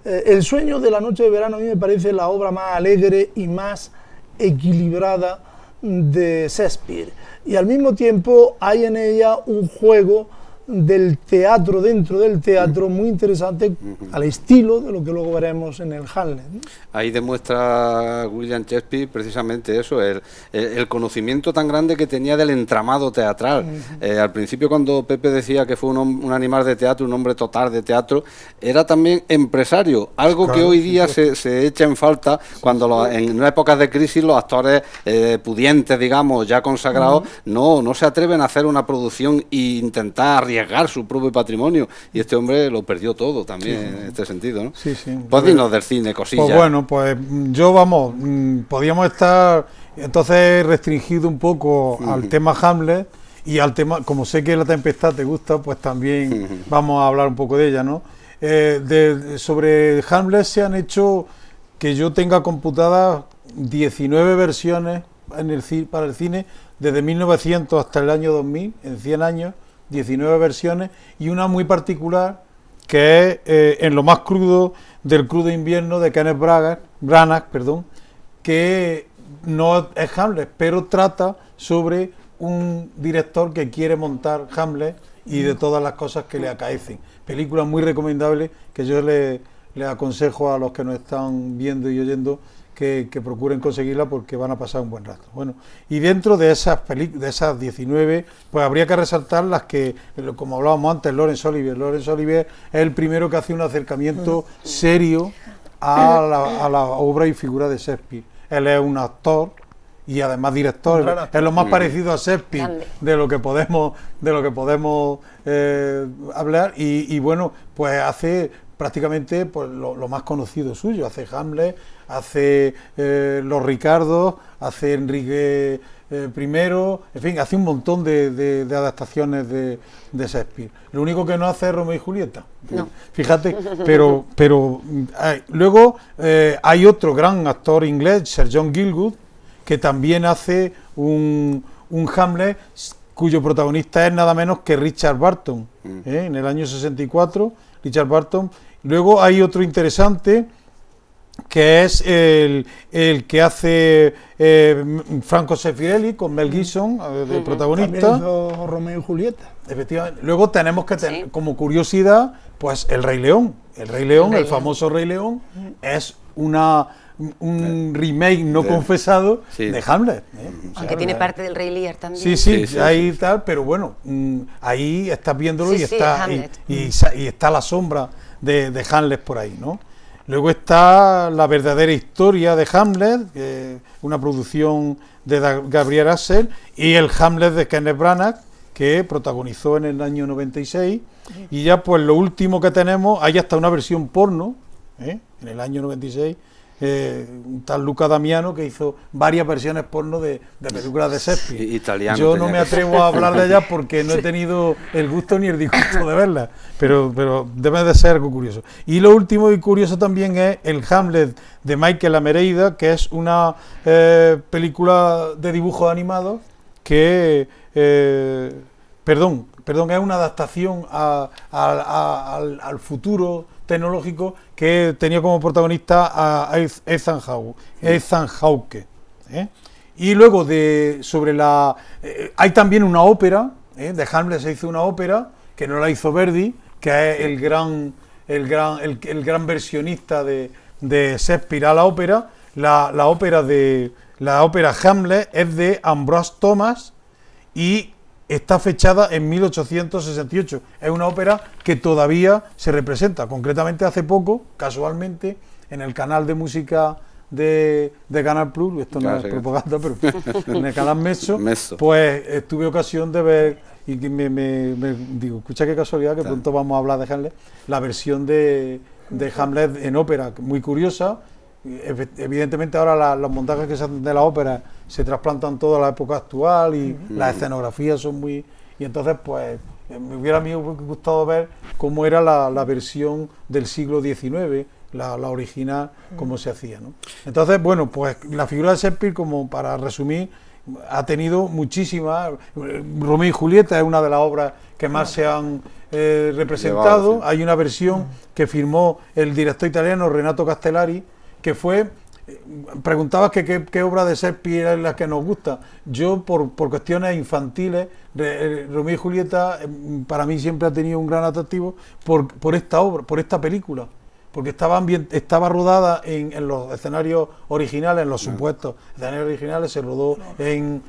El sueño de la noche de verano a mí me parece la obra más alegre y más equilibrada de Shakespeare. Y al mismo tiempo hay en ella un juego del teatro dentro del teatro muy interesante, al estilo de lo que luego veremos en el Hamlet, ¿no? Ahí demuestra William Shakespeare precisamente eso, el conocimiento tan grande que tenía del entramado teatral. Al principio, cuando Pepe decía que fue un animal de teatro, un hombre total de teatro, era también empresario, algo que hoy día se echa en falta cuando en épocas de crisis los actores pudientes, digamos, ya consagrados, no se atreven a hacer una producción e intentar arriesgar su propio patrimonio, y este hombre lo perdió todo también en este sentido, ¿no? Sí, sí. Pues dinos del cine, cosillas. Pues bueno, pues yo, podíamos estar entonces restringido un poco al tema Hamlet, y al tema, como sé que La Tempestad te gusta, pues también vamos a hablar un poco de ella, ¿no? Sobre Hamlet se han hecho, que yo tenga computadas, 19 versiones para el cine, desde 1900 hasta el año 2000, en 100 años, 19 versiones, y una muy particular, que es en lo más crudo del crudo invierno de Kenneth Branagh, que no es Hamlet, pero trata sobre un director que quiere montar Hamlet y de todas las cosas que le acaecen. Película muy recomendable, que yo le aconsejo a los que nos están viendo y oyendo que procuren conseguirla, porque van a pasar un buen rato. Bueno, y dentro de esas 19, pues habría que resaltar las que, como hablábamos antes, Laurence Olivier. Laurence Olivier es el primero que hace un acercamiento serio a la obra y figura de Shakespeare. Él es un actor y además director, es lo más parecido a Shakespeare de lo que podemos hablar, y bueno, pues hace prácticamente pues, lo más conocido suyo. Hace Hamlet, hace Los Ricardos, hace Enrique I, en fin, hace un montón de adaptaciones de Shakespeare. Lo único que no hace es Romeo y Julieta. No. Fíjate, pero luego hay otro gran actor inglés, Sir John Gielgud, que también hace un Hamlet cuyo protagonista es nada menos que Richard Burton, en el año 64, Richard Burton. Luego hay otro interesante, que es el que hace Franco Sefirelli con Mel Gibson de protagonista. También hizo Romeo y Julieta. Efectivamente. Luego tenemos que tener como curiosidad, pues El Rey León. El Rey León, el famoso Rey León, es un remake no confesado de Hamlet. Aunque tiene parte del Rey Lear también. Sí, ahí tal, pero bueno, ahí estás viéndolo y está la sombra de Hamlet por ahí, ¿no? Luego está La verdadera historia de Hamlet, una producción de Gabriel Axel, y el Hamlet de Kenneth Branagh, que protagonizó en el año 96, y ya pues lo último que tenemos, hay hasta una versión porno, en el año 96, un tal Luca Damiano que hizo varias versiones porno de películas de Shakespeare. Italiano. Yo no me atrevo a hablar de ellas porque no he tenido el gusto ni el disgusto de verlas, pero debe de ser algo curioso. Y lo último y curioso también es el Hamlet de Michael Almereyda, que es una película de dibujos animados que es una adaptación al futuro tecnológico que tenía como protagonista a Ethan Hawke. Y luego hay también una ópera, de Hamlet se hizo una ópera que no la hizo Verdi, que es el gran versionista de Shakespeare a la ópera. La ópera Hamlet es de Ambrose Thomas y está fechada en 1868. Es una ópera que todavía se representa. Concretamente hace poco, casualmente, en el canal de música de Canal Plus, esto no es propaganda, pero en el canal Meso, pues tuve ocasión de ver, y me digo, escucha qué casualidad, que pronto vamos a hablar de Hamlet, la versión de Hamlet en ópera, muy curiosa. Evidentemente ahora los montajes que se hacen de la ópera se trasplantan todo a la época actual y las escenografías son muy... Y entonces pues me hubiera a mí gustado ver cómo era la versión del siglo XIX, la original, cómo se hacía, ¿no? Entonces, bueno, pues la figura de Shakespeare, como para resumir, ha tenido muchísimas... Romeo y Julieta es una de las obras que más se han representado. Hay una versión que firmó el director italiano Renato Castellari, que fue, preguntabas que qué obra de Shakespeare es la que nos gusta. Yo, por cuestiones infantiles, Romeo y Julieta para mí siempre ha tenido un gran atractivo por esta obra, por esta película, porque estaba rodada en los escenarios originales, en los supuestos escenarios originales, se rodó en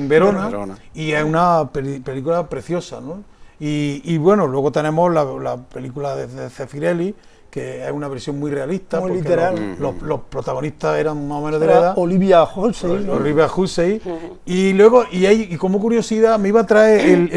Verona, y es una película preciosa, ¿no? Y bueno, luego tenemos la película de Zeffirelli, que es una versión muy realista, muy literal. Los protagonistas eran más o menos de la edad. Olivia Hussey. Y luego, y como curiosidad, me iba a traer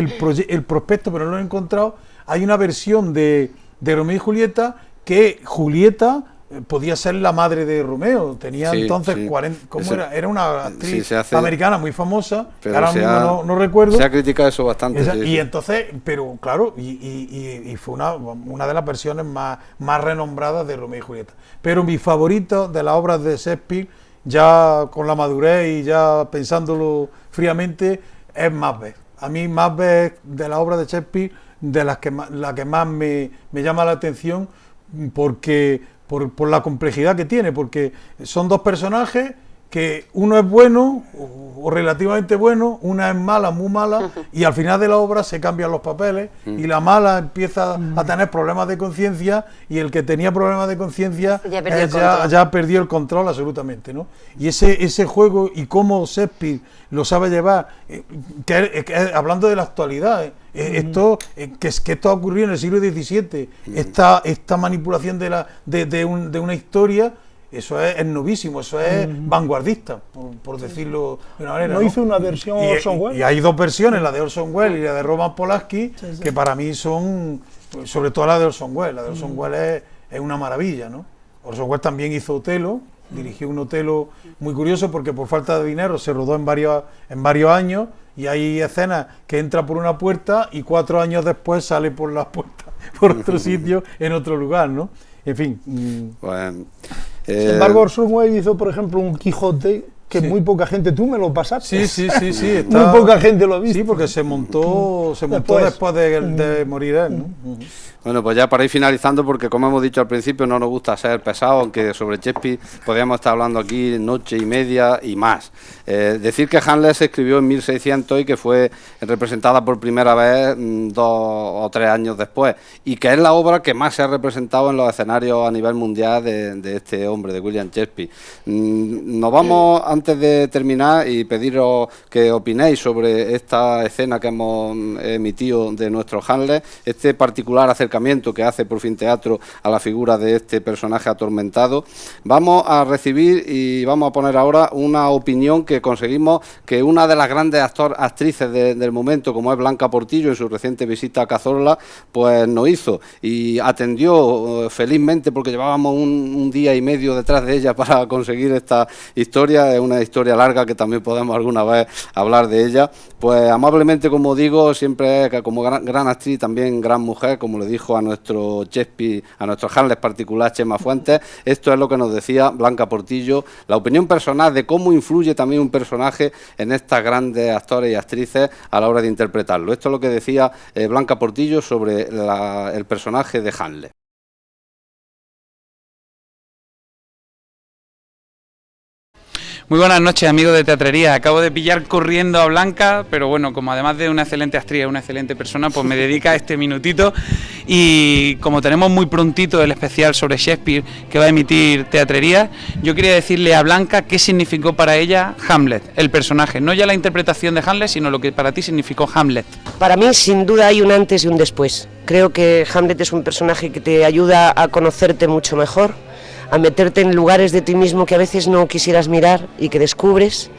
el prospecto, pero no lo he encontrado. Hay una versión de Romeo y Julieta, que Julieta podía ser la madre de Romeo. Tenía entonces 40... ¿Cómo era? Era una actriz americana muy famosa, pero ahora mismo no recuerdo. Se ha criticado eso bastante. Y entonces, pero claro, y fue una de las versiones más renombradas de Romeo y Julieta. Pero mi favorito de las obras de Shakespeare, ya con la madurez y ya pensándolo fríamente, es Macbeth. A mí Macbeth, de la obra de Shakespeare, la que más me llama la atención, porque por la complejidad que tiene, porque son dos personajes que uno es bueno o relativamente bueno, una es mala, muy mala, y al final de la obra se cambian los papeles y la mala empieza a tener problemas de conciencia y el que tenía problemas de conciencia ya perdió el control absolutamente, ¿no? Y ese juego y cómo Shakespeare lo sabe llevar, hablando de la actualidad, esto ha ocurrido en el siglo XVII, esta manipulación de una historia eso es novísimo, eso es vanguardista, por decirlo de una manera. ¿No hizo una versión Orson Welles? Y hay dos versiones, la de Orson Welles y la de Roman Polanski, que para mí son, sobre todo la de Orson Welles. La de Orson Welles es una maravilla, ¿no? Orson Welles también hizo Otelo, dirigió un Otelo muy curioso porque por falta de dinero se rodó en varios años, y hay escenas que entra por una puerta y 4 años después sale por la puerta, por otro sitio, en otro lugar, ¿no? En fin. Bueno, sin embargo, Orson Welles hizo, por ejemplo, un Quijote que muy poca gente, tú me lo pasaste. Sí. Muy poca gente lo ha visto. Sí, porque se montó después de morir él, ¿no? Bueno, pues ya para ir finalizando, porque como hemos dicho al principio, no nos gusta ser pesados, aunque sobre Shakespeare podríamos estar hablando aquí noche y media y más. Decir que Hamlet se escribió en 1600 y que fue representada por primera vez 2 o 3 años después, y que es la obra que más se ha representado en los escenarios a nivel mundial de este hombre, de William Shakespeare. Nos vamos, antes de terminar, y pediros que opinéis sobre esta escena que hemos emitido de nuestro Hamlet, este particular acercamiento que hace Por Fin Teatro a la figura de este personaje atormentado. Vamos a recibir y vamos a poner ahora una opinión que conseguimos que una de las grandes actrices del momento, como es Blanca Portillo, en su reciente visita a Cazorla, pues nos hizo y atendió felizmente, porque llevábamos un día y medio detrás de ella para conseguir esta historia. Es una historia larga que también podemos alguna vez hablar de ella. Pues amablemente, como digo, siempre como gran actriz, también gran mujer, como le dijo a nuestro Shakespeare, a nuestro Hamlet particular, Chema Fuentes. Esto es lo que nos decía Blanca Portillo, la opinión personal de cómo influye también un personaje en estas grandes actores y actrices a la hora de interpretarlo. Esto es lo que decía Blanca Portillo sobre el personaje de Hamlet. Muy buenas noches, amigos de Teatrería. Acabo de pillar corriendo a Blanca, pero bueno, como además de una excelente actriz, una excelente persona, pues me dedica este minutito. Y como tenemos muy prontito el especial sobre Shakespeare que va a emitir Teatrería, yo quería decirle a Blanca qué significó para ella Hamlet, el personaje. No ya la interpretación de Hamlet, sino lo que para ti significó Hamlet. Para mí, sin duda, hay un antes y un después. Creo que Hamlet es un personaje que te ayuda a conocerte mucho mejor, a meterte en lugares de ti mismo que a veces no quisieras mirar y que descubres,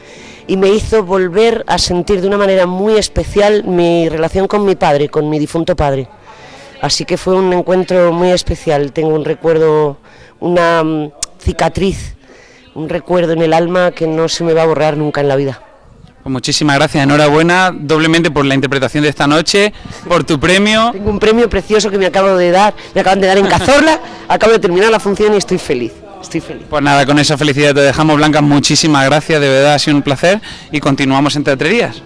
y me hizo volver a sentir de una manera muy especial mi relación con mi padre, con mi difunto padre. Así que fue un encuentro muy especial. Tengo un recuerdo, una cicatriz, un recuerdo en el alma que no se me va a borrar nunca en la vida. Pues muchísimas gracias, enhorabuena doblemente por la interpretación de esta noche, por tu premio. Tengo un premio precioso que me acaban de dar en Cazorla, acabo de terminar la función y estoy feliz. Pues nada, con esa felicidad te dejamos, Blanca, muchísimas gracias, de verdad ha sido un placer y continuamos en Teatrerías.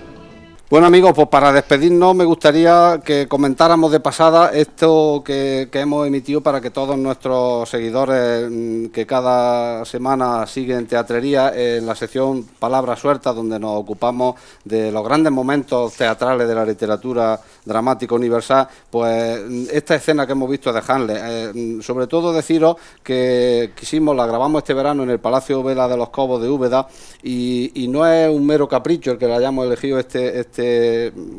Bueno, amigos, pues para despedirnos me gustaría que comentáramos de pasada esto que hemos emitido para que todos nuestros seguidores que cada semana siguen Teatrería en la sección Palabras Sueltas, donde nos ocupamos de los grandes momentos teatrales de la literatura dramática universal, pues esta escena que hemos visto de Hamlet, sobre todo deciros que la grabamos este verano en el Palacio Vela de los Cobos de Úbeda y no es un mero capricho el que le hayamos elegido este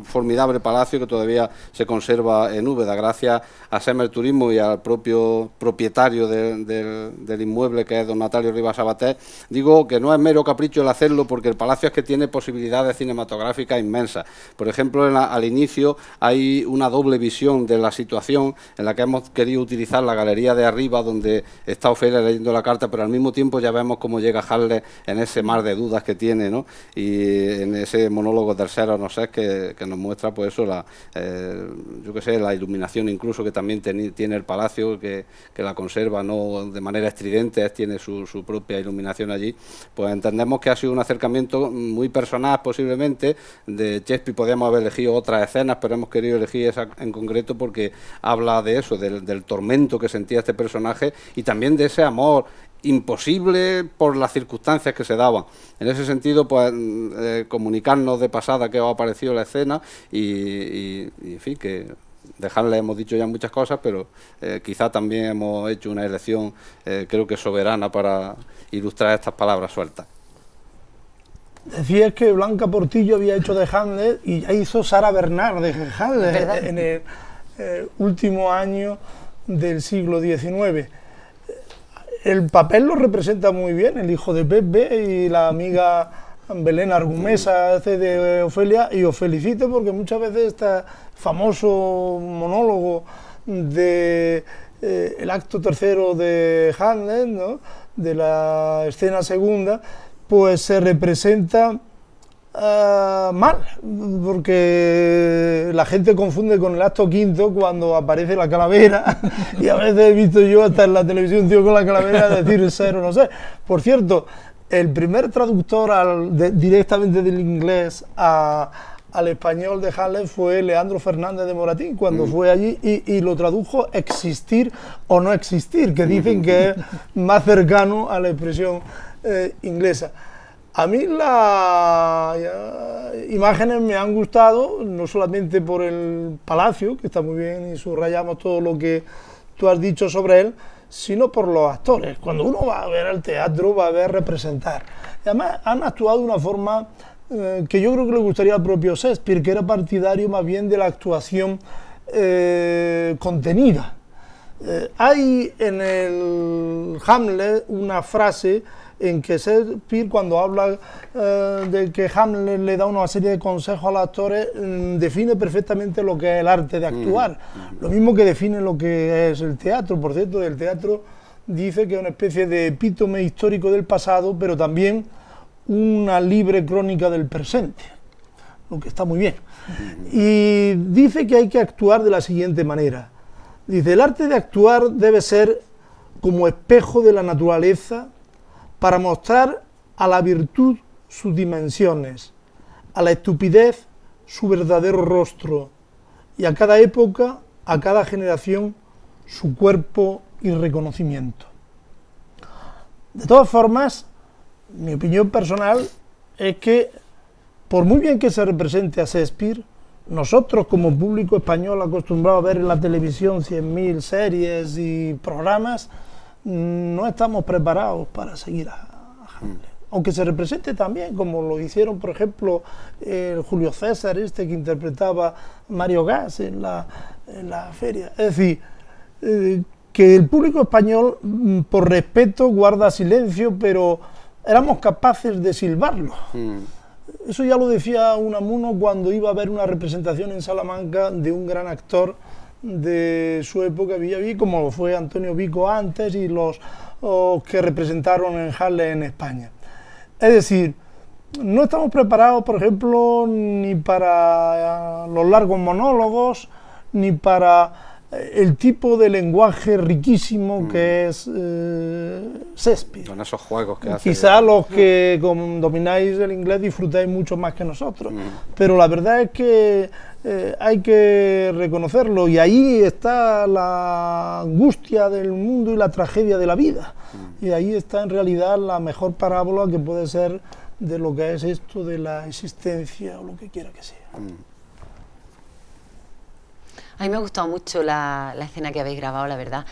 formidable palacio que todavía se conserva en Úbeda, gracias a Semer Turismo y al propio propietario del inmueble, que es don Natalio Rivas Sabater. Digo que no es mero capricho el hacerlo, porque el palacio es que tiene posibilidades cinematográficas inmensas. Por ejemplo, al inicio hay una doble visión de la situación en la que hemos querido utilizar la galería de arriba, donde está Ofelia leyendo la carta, pero al mismo tiempo ya vemos cómo llega Hamlet en ese mar de dudas que tiene, ¿no? Y en ese monólogo tercero, no sé, que nos muestra pues eso, yo que sé, la iluminación incluso que también tiene el palacio, que la conserva no de manera estridente, tiene su propia iluminación allí. Pues entendemos que ha sido un acercamiento muy personal posiblemente. De Shakespeare podríamos haber elegido otras escenas, pero hemos querido elegir esa en concreto porque habla de eso, del tormento que sentía este personaje y también de ese amor imposible por las circunstancias que se daban. En ese sentido, pues comunicarnos de pasada qué os ha parecido la escena y en fin, que dejarle, hemos dicho ya muchas cosas, pero quizá también hemos hecho una elección creo que soberana para ilustrar estas palabras sueltas. Decías que Blanca Portillo había hecho de Hamlet y ya hizo Sara Bernard de Hamlet en el último año del siglo XIX. el papel lo representa muy bien, el hijo de Pepe y la amiga Belén Argumesa hace de Ofelia, y os felicito porque muchas veces este famoso monólogo de el acto tercero de Hamlet, ¿no?, de la escena segunda, pues se representa mal, porque la gente confunde con el acto quinto cuando aparece la calavera, y a veces he visto yo hasta en la televisión tío con la calavera decir ser o no sé. Por cierto, el primer traductor directamente del inglés al español de Hamlet fue Leandro Fernández de Moratín, cuando fue allí y lo tradujo existir o no existir, que dicen que es más cercano a la expresión inglesa. A mí las imágenes me han gustado, no solamente por el palacio, que está muy bien y subrayamos todo lo que tú has dicho sobre él, sino por los actores. Cuando uno va a ver al teatro, va a ver representar. Y además han actuado de una forma que yo creo que le gustaría al propio Shakespeare, que era partidario más bien de la actuación contenida. Hay en el Hamlet una frase en que Shakespeare, cuando habla de que Hamlet le da una serie de consejos a los actores, define perfectamente lo que es el arte de actuar. Lo mismo que define lo que es el teatro. Por cierto, el teatro dice que es una especie de epítome histórico del pasado, pero también una libre crónica del presente, lo que está muy bien. Y dice que hay que actuar de la siguiente manera. Dice, el arte de actuar debe ser como espejo de la naturaleza para mostrar a la virtud sus dimensiones, a la estupidez su verdadero rostro, y a cada época, a cada generación, su cuerpo y reconocimiento. De todas formas, mi opinión personal es que, por muy bien que se represente a Shakespeare, nosotros como público español acostumbrado a ver en la televisión 100.000 series y programas, no estamos preparados para seguir a Hamlet. Aunque se represente también, como lo hicieron, por ejemplo, Julio César, que interpretaba Mario Gas en la feria. Es decir, que el público español, por respeto, guarda silencio, pero éramos capaces de silbarlo. Eso ya lo decía Unamuno cuando iba a ver una representación en Salamanca de un gran actor de su época, Villaví, como lo fue Antonio Vico antes y los que representaron en Hamlet en España. Es decir, no estamos preparados, por ejemplo, ni para los largos monólogos, ni para el tipo de lenguaje riquísimo que es Shakespeare. Con esos juegos que hace. Quizá los que domináis el inglés disfrutáis mucho más que nosotros, pero la verdad es que hay que reconocerlo, y ahí está la angustia del mundo y la tragedia de la vida, y ahí está en realidad la mejor parábola que puede ser de lo que es esto de la existencia o lo que quiera que sea. A mí me ha gustado mucho la escena que habéis grabado, la verdad.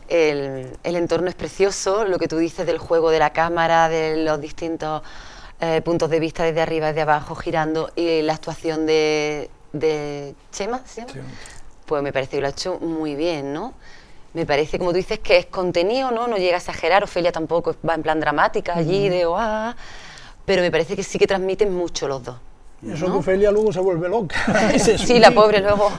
El entorno es precioso, lo que tú dices del juego de la cámara, de los distintos puntos de vista desde arriba, desde abajo, girando, y la actuación de Chema, ¿se llama? Sí. Pues me parece que lo ha hecho muy bien, ¿no? Me parece, como tú dices, que es contenido, ¿no? No llega a exagerar. Ofelia tampoco va en plan dramática allí, pero me parece que sí que transmiten mucho los dos. Eso, ¿no? Que Ofelia luego se vuelve loca. Sí, la pobre luego.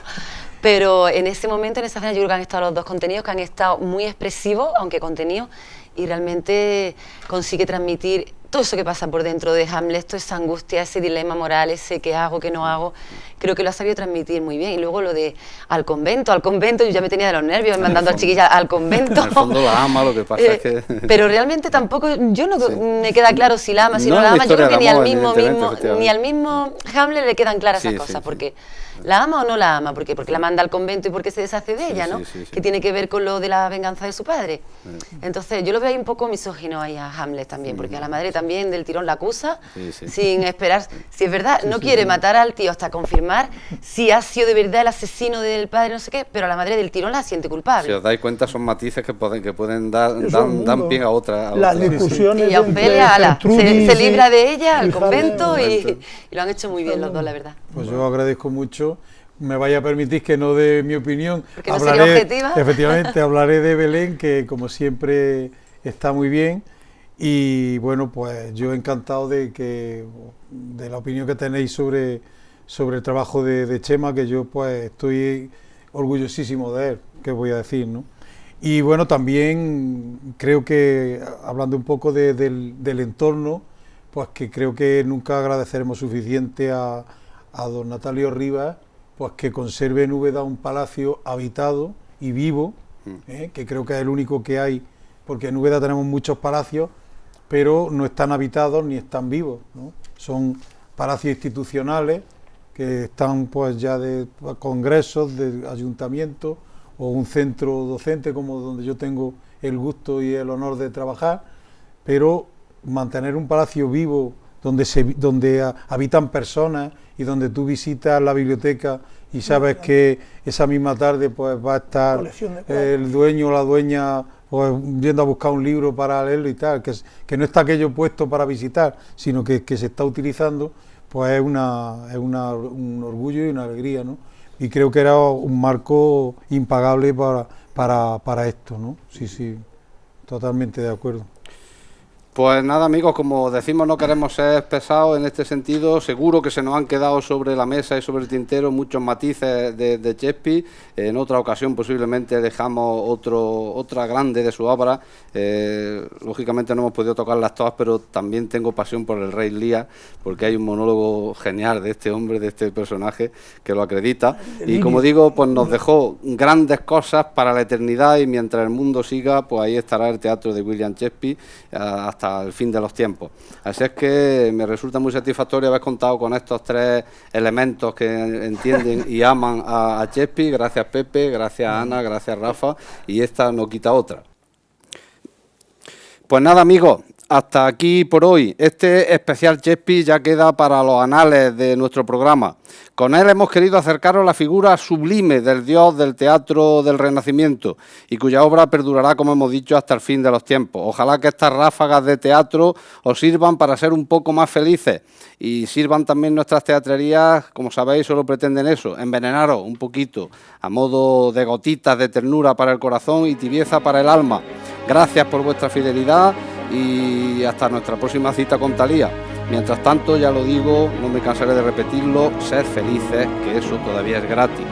Pero en ese momento, en esa escena, yo creo que han estado los dos contenidos, que han estado muy expresivos, aunque contenidos, y realmente consigue transmitir todo eso que pasa por dentro de Hamlet, toda esa angustia, ese dilema moral, ese qué hago, qué no hago. Creo que lo ha sabido transmitir muy bien. Y luego lo de al convento, yo ya me tenía de los nervios mandando a chiquilla al convento. En el fondo la ama, lo que pasa es que... Pero realmente tampoco, yo no me queda claro si la ama, si no la ama. Yo creo que ni al mismo Hamlet le quedan claras esas cosas, porque la ama o no la ama, porque la manda al convento y porque se deshace de ella, ¿no? Que tiene que ver con lo de la venganza de su padre. Entonces yo lo veo ahí un poco misógino ahí a Hamlet también, porque a la madre también del tirón la acusa, sin esperar, si es verdad, no quiere matar al tío hasta confirmar si ha sido de verdad el asesino del padre, no sé qué, pero a la madre del tirón la siente culpable. Si os dais cuenta, son matices que pueden dar pie a otra. Las discusiones. Y a Ofelia, se libra de ella al convento y lo han hecho muy bien los dos, la verdad. Pues yo agradezco mucho. Me vaya a permitir que no dé mi opinión. Porque no sería objetiva. Efectivamente, hablaré de Belén, que como siempre está muy bien. Y bueno, pues yo encantado de la opinión que tenéis sobre el trabajo de Chema, que yo pues estoy orgullosísimo de él, que voy a decir, ¿no? Y bueno, también creo que, hablando un poco del entorno, pues que creo que nunca agradeceremos suficiente a don Natalio Rivas, pues que conserve en Úbeda un palacio habitado y vivo, que creo que es el único que hay, porque en Úbeda tenemos muchos palacios, pero no están habitados ni están vivos, ¿no? Son palacios institucionales que están pues ya de congresos, de ayuntamientos o un centro docente como donde yo tengo el gusto y el honor de trabajar, pero mantener un palacio vivo donde habitan personas y donde tú visitas la biblioteca y sabes que esa misma tarde pues va a estar el dueño o la dueña pues yendo a buscar un libro para leerlo y tal, que no está aquello puesto para visitar, sino que se está utilizando, pues es un orgullo y una alegría, ¿no? Y creo que era un marco impagable para esto, ¿no? Sí, totalmente de acuerdo. Pues nada, amigos, como decimos, no queremos ser pesados en este sentido. Seguro que se nos han quedado sobre la mesa y sobre el tintero muchos matices de Chespi. En otra ocasión posiblemente dejamos otra grande de su obra. Lógicamente no hemos podido tocarlas todas, pero también tengo pasión por el Rey Lear, porque hay un monólogo genial de este hombre, de este personaje, que lo acredita. Y como digo, pues nos dejó grandes cosas para la eternidad, y mientras el mundo siga, pues ahí estará el teatro de William Chespi hasta el fin de los tiempos. Así es que me resulta muy satisfactorio haber contado con estos tres elementos que entienden y aman a Chespi. Gracias Pepe, gracias Ana, gracias Rafa, y esta no quita otra. Pues nada, amigos, hasta aquí por hoy. Este especial Chespi ya queda para los anales de nuestro programa. Con él hemos querido acercaros la figura sublime del dios del teatro del Renacimiento, y cuya obra perdurará, como hemos dicho, hasta el fin de los tiempos. Ojalá que estas ráfagas de teatro os sirvan para ser un poco más felices, y sirvan también nuestras teatrerías. Como sabéis, solo pretenden eso, envenenaros un poquito, a modo de gotitas de ternura para el corazón y tibieza para el alma. Gracias por vuestra fidelidad y hasta nuestra próxima cita con Talía. Mientras tanto, ya lo digo, no me cansaré de repetirlo, sed felices, que eso todavía es gratis.